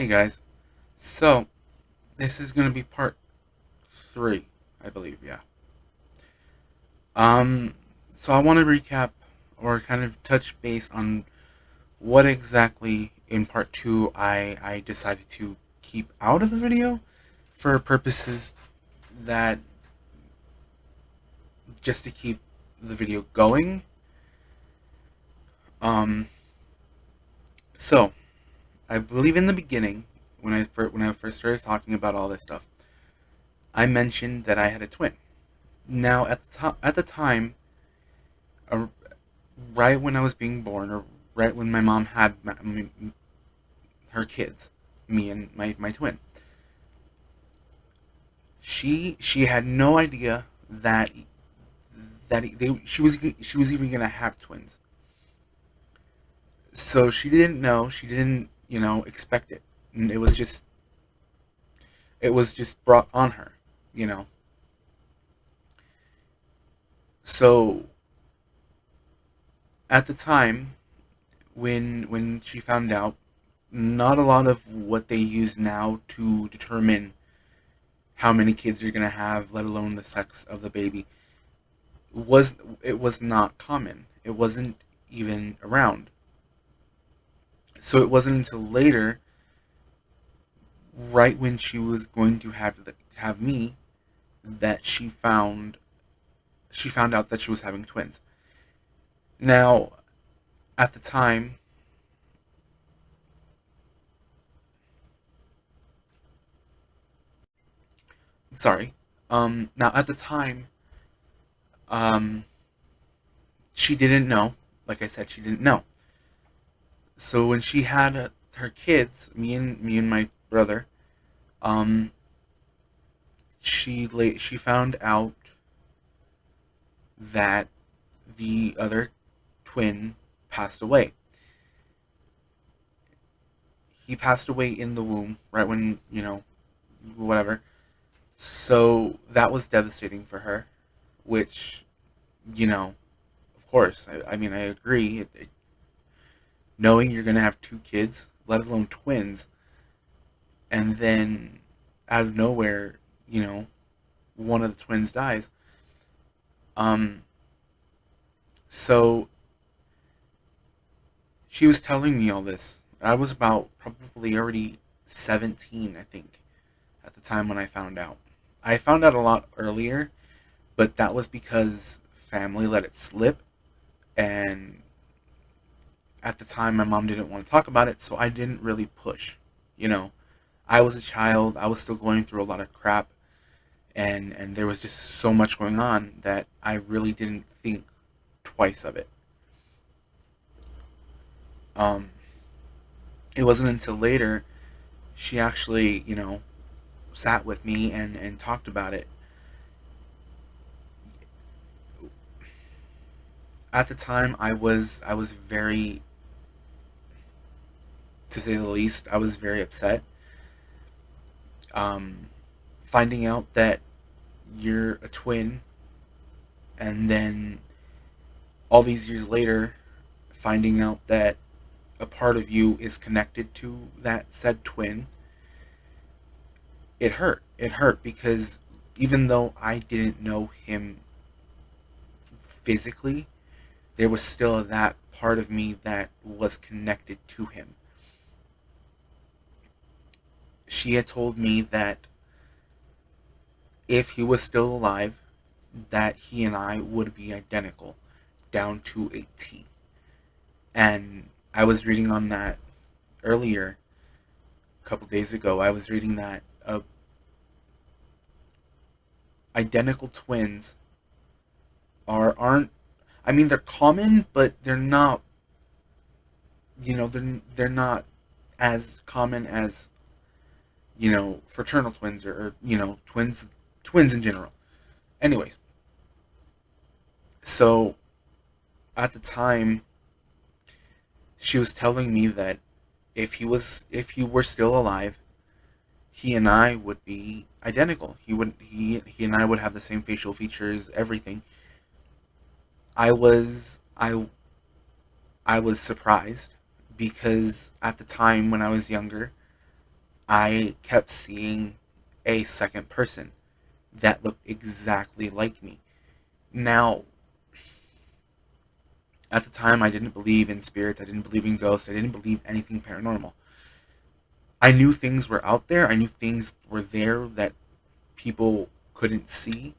guys. So, this is going to be part 3, I believe, yeah. Um so I want to recap or kind of touch base on what exactly in part 2 I decided to keep out of the video for purposes that just to keep the video going. Um so, I believe in the beginning when I first started talking about all this stuff, I mentioned that I had a twin. Now, at the time, uh, right when I was being born, or right when my mom had her kids, me and my twin, she had no idea that she was even gonna have twins. So she didn't know. She didn't expect it. And it was just brought on her. You know. So at the time when she found out, not a lot of what they use now to determine how many kids you're gonna have, let alone the sex of the baby, was it was not common. It wasn't even around. So it wasn't until later, right when she was going to have me, that she found out that she was having twins. Now, at the time, sorry. Now at the time, um, she didn't know. Like I said, she didn't know. So when she had her kids, me and my brother, um, she found out that the other twin passed away. He passed away in the womb, right when, whatever. So that was devastating for her, which, of course, I mean, I agree. Knowing you're going to have two kids, let alone twins, and then out of nowhere, one of the twins dies. Um, so she was telling me all this. I was about probably already 17, I think, at the time when I found out. I found out a lot earlier, but that was because family let it slip, and at the time my mom didn't want to talk about it, so I didn't really push. You know, I was a child, I was still going through a lot of crap, and there was just so much going on that I really didn't think twice of it. Um, it wasn't until later she actually, sat with me and talked about it. At the time, I was very, to say the least, I was very upset. Um, Finding out that you're a twin, and then all these years later, finding out that a part of you is connected to that said twin, it hurt. It hurt because even though I didn't know him physically, there was still that part of me that was connected to him. She had told me that if he was still alive, that he and I would be identical down to a T. And I was reading on that earlier, a couple days ago. I was reading that identical twins aren't. I mean, they're common, but they're not. They're not as common as fraternal twins or twins in general. Anyways, so at the time she was telling me that if he were still alive, he and I would be identical. He and I would have the same facial features, everything. I was I was surprised because at the time when I was younger, I kept seeing a second person that looked exactly like me. Now, at the time, I didn't believe in spirits, I didn't believe in ghosts, I didn't believe anything paranormal. I knew things were out there, I knew things were there that people couldn't see.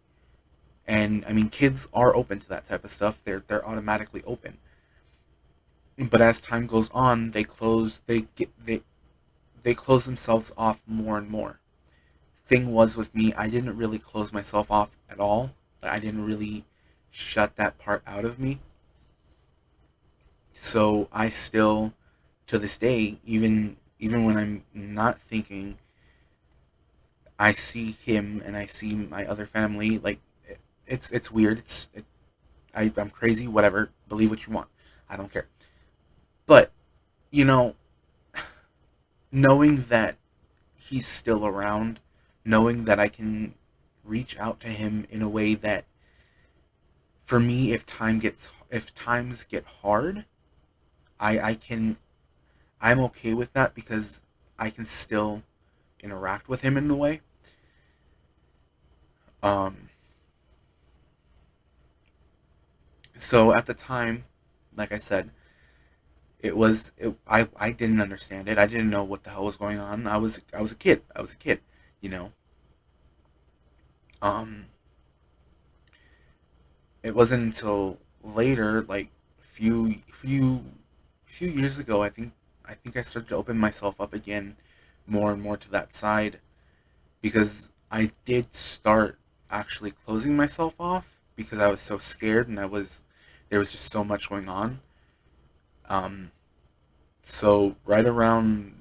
And I mean, kids are open to that type of stuff. They're automatically open. But as time goes on, they close themselves off more and more. Thing was with me, I didn't really close myself off at all. I didn't really shut that part out of me. So I still, to this day, even when I'm not thinking, I see him and I see my other family. Like it's weird. I'm crazy. Whatever. Believe what you want. I don't care. But you know, knowing that he's still around, knowing that I can reach out to him in a way that, for me, if times get hard, I can I'm okay with that because I can still interact with him in the way. Um, so at the time, like I said, I didn't understand it. I didn't know what the hell was going on. I was a kid. I was a kid, you know. Um, it wasn't until later, like few years ago, I think I started to open myself up again more and more to that side, because I did start actually closing myself off because I was so scared, and I was there was just so much going on. Um, so right around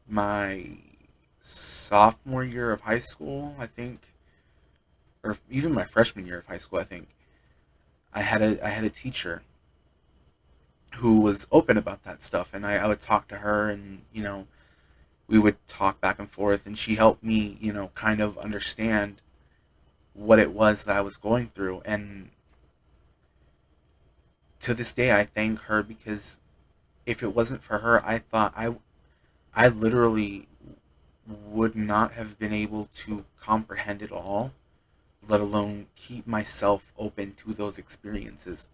my sophomore year of high school, I think, or even my freshman year of high school, I think, I had a teacher who was open about that stuff, and I would talk to her, and we would talk back and forth, and she helped me, kind of understand what it was that I was going through. And to this day, I thank her, because if it wasn't for her, I literally would not have been able to comprehend it all, let alone keep myself open to those experiences.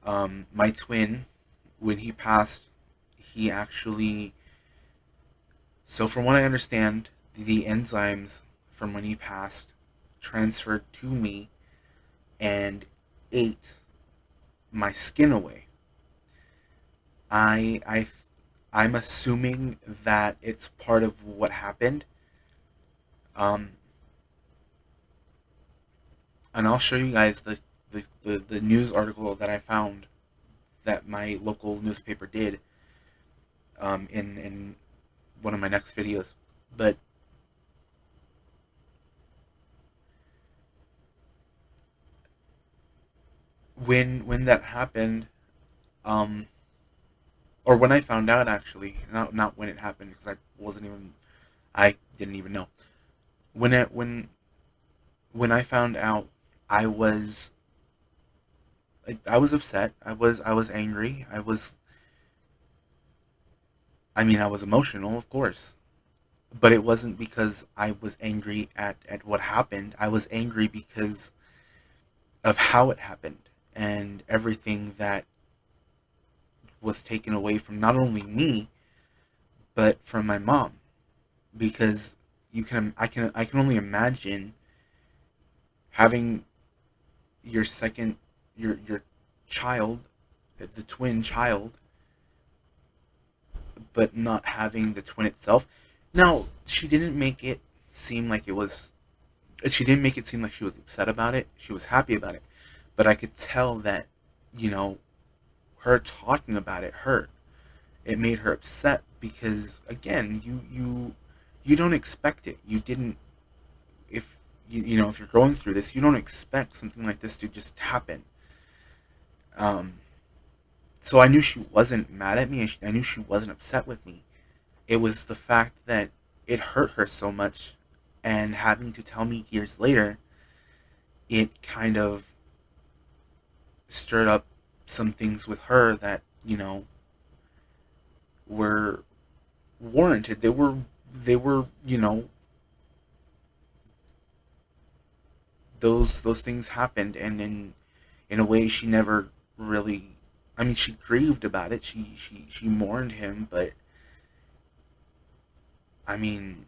My twin, when he passed, he actually, so from what I understand, the enzymes from when he passed transferred to me and ate my skin away. I I I'm assuming that it's part of what happened. Um, and I'll show you guys the news article that I found that my local newspaper did, in one of my next videos. But when that happened, um, or when I found out, actually, not when it happened, because I didn't even know. When it when I found out, I was I was upset. I was angry. I mean, I was emotional, of course. But it wasn't because I was angry at what happened. I was angry because of how it happened, and everything that was taken away from not only me, but from my mom. Because I can only imagine having your second your child, the twin child, but not having the twin itself. Now, she didn't make it seem like she was upset about it. She was happy about it. But I could tell that, you know, her talking about it hurt. It made her upset because, again, you don't expect it. You didn't if if you're going through this, you don't expect something like this to just happen. Um so I knew she wasn't mad at me, and I knew she wasn't upset with me. It was the fact that it hurt her so much, and having to tell me years later, it kind of stirred up some things with her that, were warranted. They were, those things happened, and in a way she never really, I mean, she grieved about it. She mourned him, but I mean,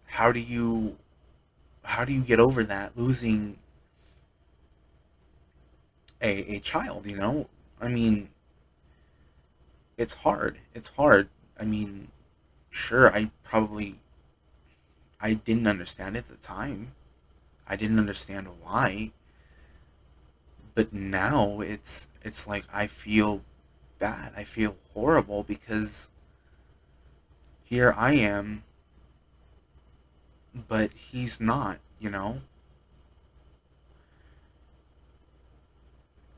how do you how do you get over that, losing a child, you know? I mean, it's hard. It's hard. I mean, sure, I didn't understand it at the time. I didn't understand why, but now it's like I feel bad. I feel horrible because here I am, but he's not,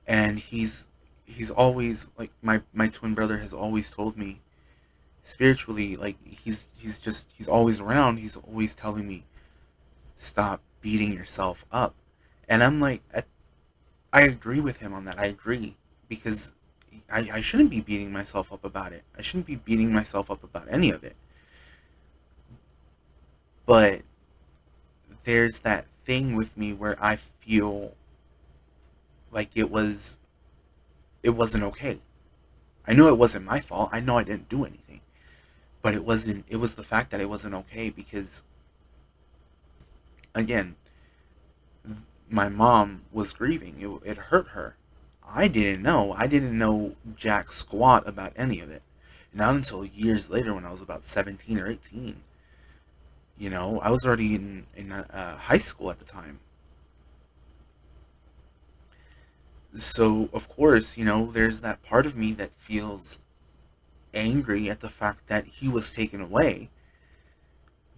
and he's always like, my twin brother has always told me spiritually, like, he's always around. He's always telling me, stop beating yourself up. And I'm like, I agree with him on that. I agree, because I shouldn't be beating myself up about it. I shouldn't be beating myself up about any of it. But there's that thing with me where I feel like it wasn't okay. I know it wasn't my fault. I know I didn't do anything. But it was the fact that it wasn't okay, because again, my mom was grieving. It hurt her. I didn't know. I didn't know jack squat about any of it. Not until years later, when I was about 17 or 18. I was already in high school at the time. So, of course, there's that part of me that feels angry at the fact that he was taken away.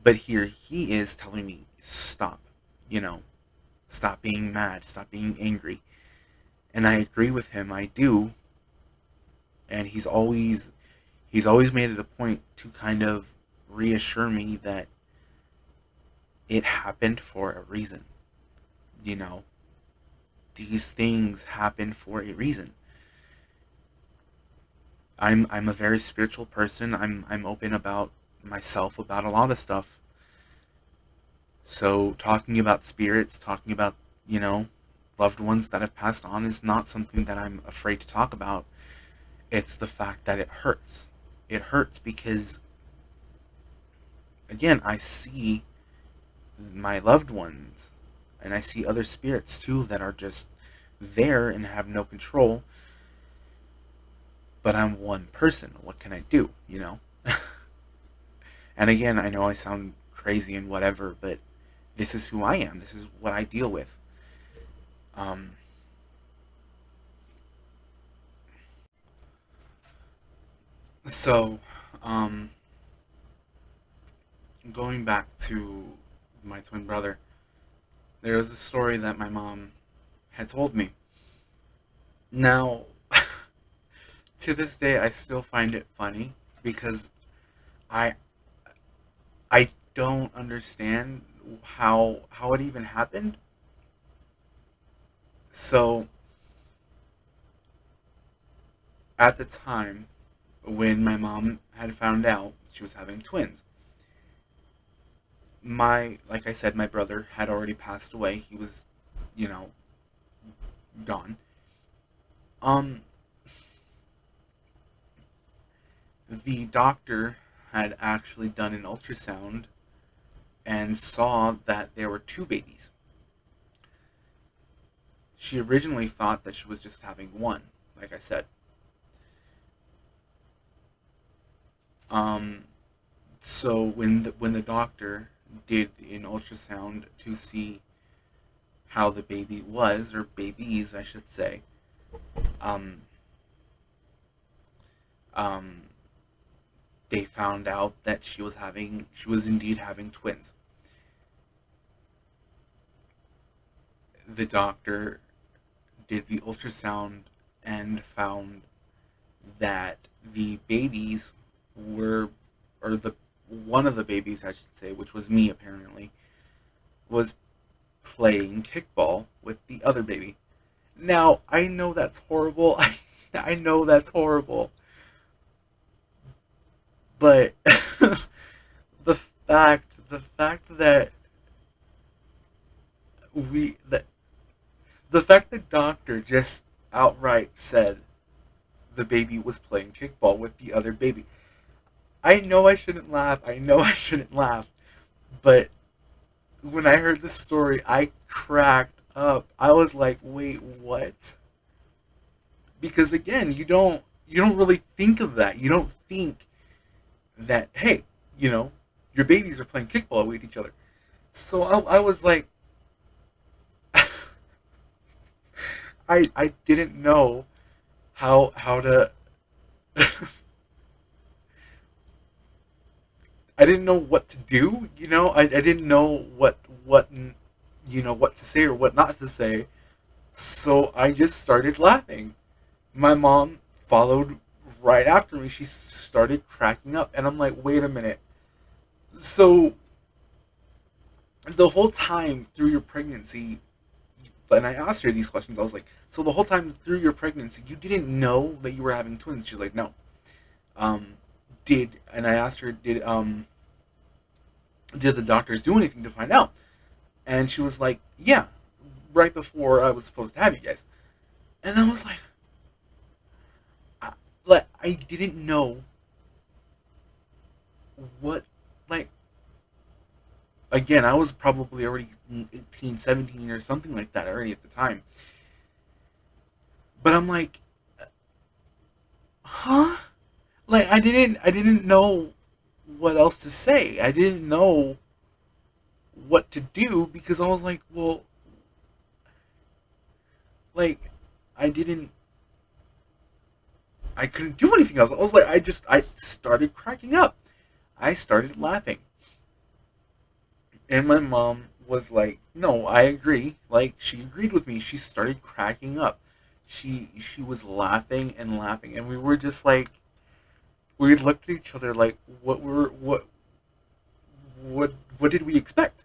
But here he is telling me, stop, you know, stop being mad, stop being angry. And I agree with him. I do. And he's always made it a point to kind of reassure me that it happened for a reason. You know, these things happen for a reason. I'm a very spiritual person. I'm open about myself, about a lot of stuff. So talking about spirits, talking about, you know, loved ones that have passed on is not something that I'm afraid to talk about. It's the fact that it hurts. It hurts because, again, I see my loved ones, and I see other spirits too that are just there and have no control. But I'm one person. What can I do, And again, I know I sound crazy and whatever, but this is who I am. This is what I deal with. Um, so, um, going back to my twin brother, there was a story that my mom had told me. Now, to this day, I still find it funny because I I don't understand how it even happened. So, at the time when my mom had found out she was having twins, like I said, my brother had already passed away. He was, you know, gone. Um, the doctor had actually done an ultrasound and saw that there were two babies. She originally thought that she was just having one, like I said. Um, so when the doctor did an ultrasound to see how the baby was, or babies, I should say, um, um, they found out that she was indeed having twins. The doctor did the ultrasound and found that the babies were, or the one of the babies, I should say, which was me apparently, was playing kickball with the other baby. Now, I know that's horrible. I know that's horrible. But the fact that we that the fact that doctor just outright said the baby was playing kickball with the other baby. I know I shouldn't laugh. I know I shouldn't laugh. But when I heard the story, I cracked up. I was like, "Wait, what?" Because again, you don't really think of that. You don't think that, hey, you know, your babies are playing kickball with each other. So I was like, I didn't know how to I didn't know what to do. I didn't know what to say or what not to say. So I just started laughing. My mom followed right after me. She started cracking up, and I'm like, wait a minute. So the whole time through your pregnancy, and I asked her these questions. I was like, so the whole time through your pregnancy, you didn't know that you were having twins? She's like, no. Um, and I asked her, did the doctors do anything to find out? And she was like, yeah, right before I was supposed to have you guys. And I was I, like, I didn't know what, like, again, I was probably already 18, 17 or something like that already at the time. But I'm like, huh? Like, I didn't know what else to say. I didn't know what to do because I was like, well, like, I didn't, I couldn't do anything else. I was like, I started cracking up. I started laughing. And my mom was like, "No, I agree." Like she agreed with me. She started cracking up. She was laughing and laughing, and we were just like, we looked at each other like, what did we expect?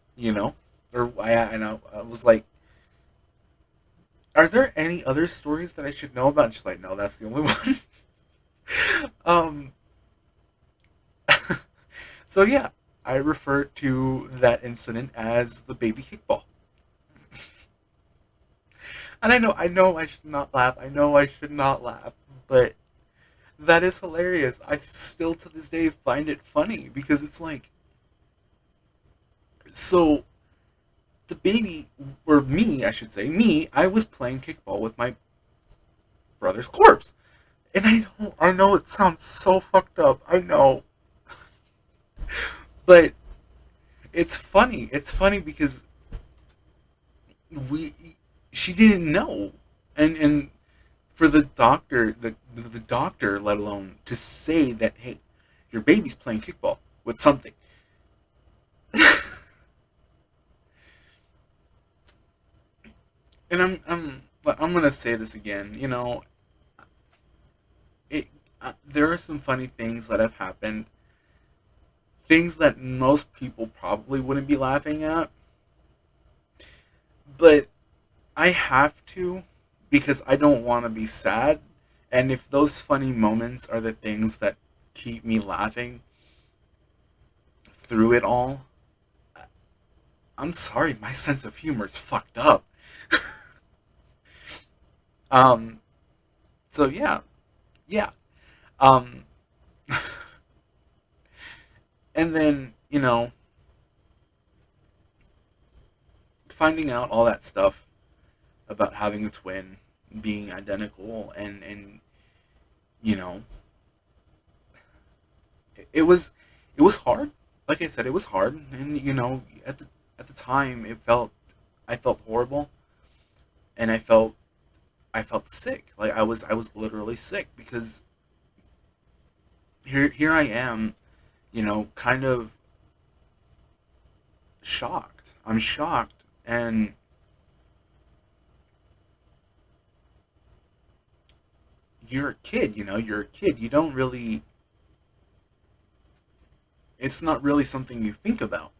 Or I was like, "Are there any other stories that I should know about?" And she's like, "No, that's the only one." um. So yeah, I refer to that incident as the baby kickball. And I know I should not laugh. I know I should not laugh, but that is hilarious. I still to this day find it funny because it's like, so the baby, or me, I should say, me, I was playing kickball with my brother's corpse. And I know it sounds so fucked up. I know. But it's funny. It's funny because we she didn't know. And for the doctor, let alone to say that, hey, your baby's playing kickball with something. And I'm gonna say this again. It there are some funny things that have happened, things that most people probably wouldn't be laughing at, but I have to because I don't want to be sad. And if those funny moments are the things that keep me laughing through it all, I'm sorry, my sense of humor is fucked up. Um, so yeah, yeah. Um, and then finding out all that stuff about having a twin, being identical, and you know, it was hard. Like I said, it was hard, and at the time, I felt horrible, and I felt sick. Like I was literally sick because here I am, kind of shocked. I'm shocked, and you're a kid. You're a kid. You don't really. It's not really something you think about.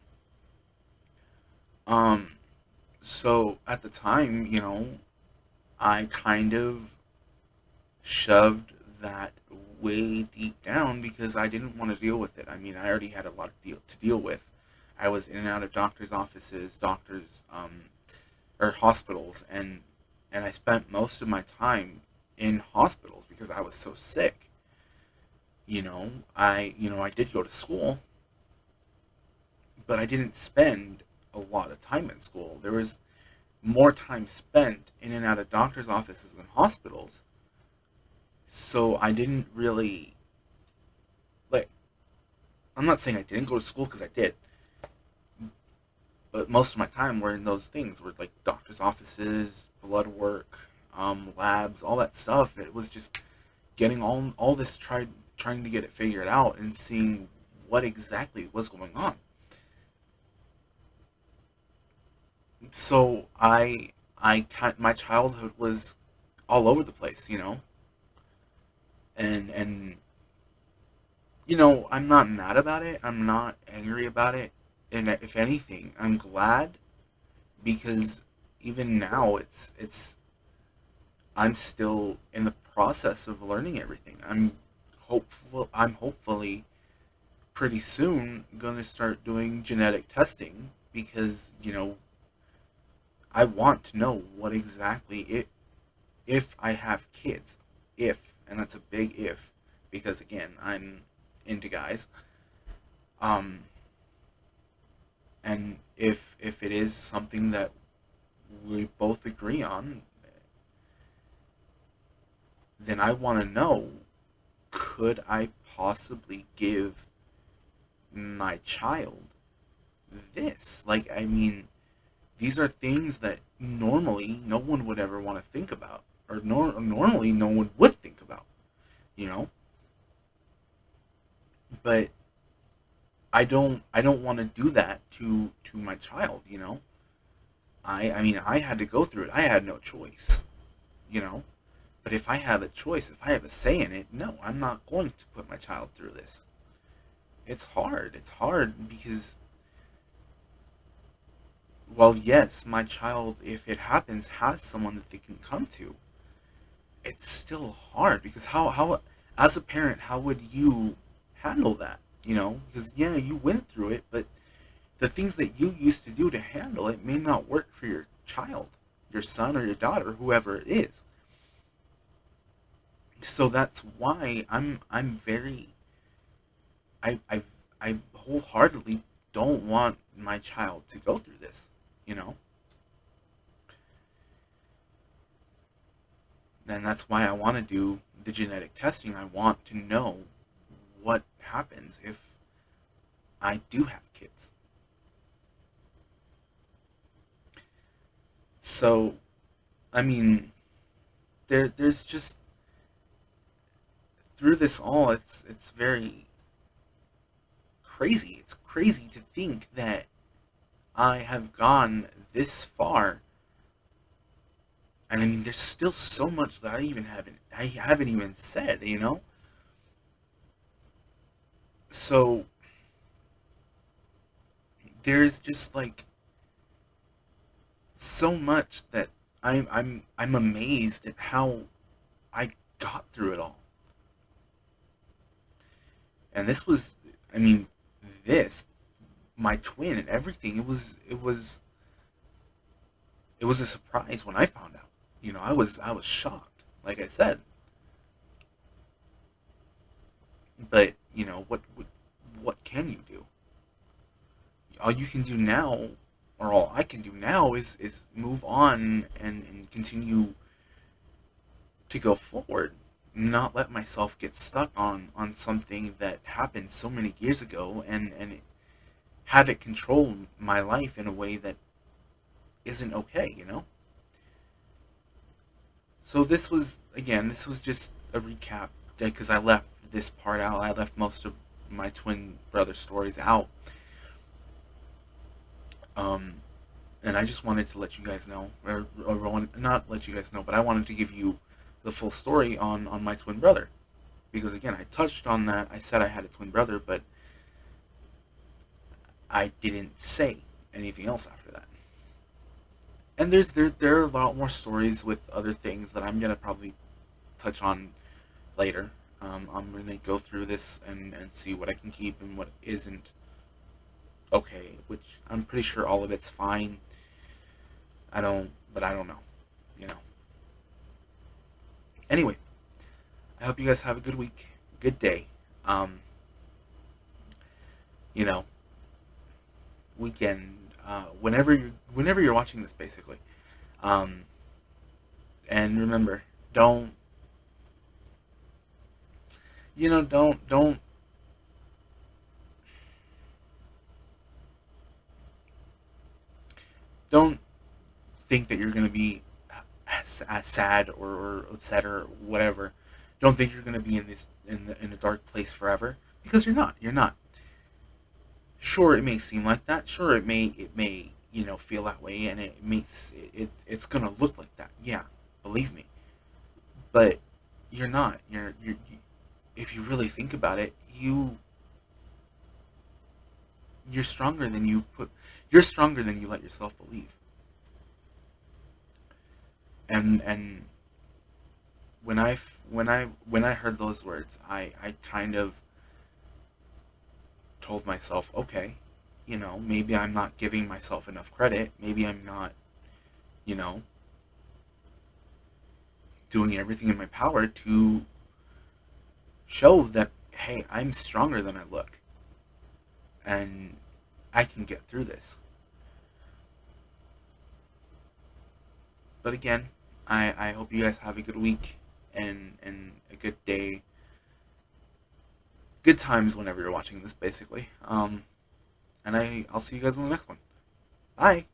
Um, so at the time, I kind of shoved that. way deep down because I didn't want to deal with it. I mean, I already had a lot to deal with. I was in and out of doctors' offices, or hospitals, and I spent most of my time in hospitals because I was so sick. I did go to school, but I didn't spend a lot of time in school. There was more time spent in and out of doctors' offices and hospitals. So I didn't really like. I'm not saying I didn't go to school because I did, but most of my time were in those things, were like doctors' offices, blood work, labs, all that stuff. It was just getting all this trying to get it figured out and seeing what exactly was going on. So my childhood was all over the place, and I'm not mad about it. I'm not angry about it. And if anything, I'm glad because even now I'm still in the process of learning everything. I'm hopefully pretty soon going to start doing genetic testing because, I want to know what exactly if I have kids. If, and that's a big if, because again, I'm into guys. Um, and if it is something that we both agree on, then I want to know, could I possibly give my child this? Like, I mean, these are things that normally no one would ever want to think about, or normally no one would think about, you know. But I don't want to do that to my child, you know. I mean, I had to go through it. I had no choice, you know. But if I have a choice, if I have a say in it, no, I'm not going to put my child through this. It's hard. It's hard because, well, yes, my child, if it happens, has someone that they can come to. It's still hard because as a parent, how would you handle that? Because yeah, you went through it, but the things that you used to do to handle it may not work for your child, your son or your daughter, whoever it is. So that's why I'm very I I wholeheartedly don't want my child to go through this, you know? And that's why I want to do the genetic testing. I want to know what happens if I do have kids. So, I mean, there's just through this all, it's very crazy. It's crazy to think that I have gone this far, and I mean, there's still so much that I haven't even said, you know. So there's just like so much that I'm amazed at how I got through it all. And this was, I mean, this my twin and everything. It was a surprise when I found out. I was shocked, like I said. But what can you do? All you can do now, or all I can do now, is move on and continue to go forward, not let myself get stuck on something that happened so many years ago and have it control my life in a way that isn't okay. So this was just a recap because I left this part out. I left most of my twin brother stories out. Um, and I just wanted to let you guys know, or not let you guys know, but I wanted to give you the full story on my twin brother because again, I touched on that. I said I had a twin brother, but I didn't say anything else after that. And there are a lot more stories with other things that I'm gonna probably touch on later. I'm gonna go through this and see what I can keep and what isn't okay, which I'm pretty sure all of it's fine. But I don't know, you know. Anyway, I hope you guys have a good week, good day. Um, you know, weekend, whenever you're watching this, basically. Um, and remember, don't you know, don't think that you're gonna be as sad or upset or whatever. Don't think you're gonna be in a dark place forever, because you're not. You're not. Sure, it may seem like that. Sure, it may feel that way, and it's gonna look like that. Yeah, believe me. But you're not. If you really think about it, you're stronger than you're stronger than you let yourself believe. And when I heard those words, I kind of told myself, okay, maybe I'm not giving myself enough credit. Maybe I'm not, you know, doing everything in my power to show that, hey, I'm stronger than I look, and I can get through this. But again, I hope you guys have a good week and a good day, good times whenever you're watching this, basically. And I'll see you guys in the next one. Bye.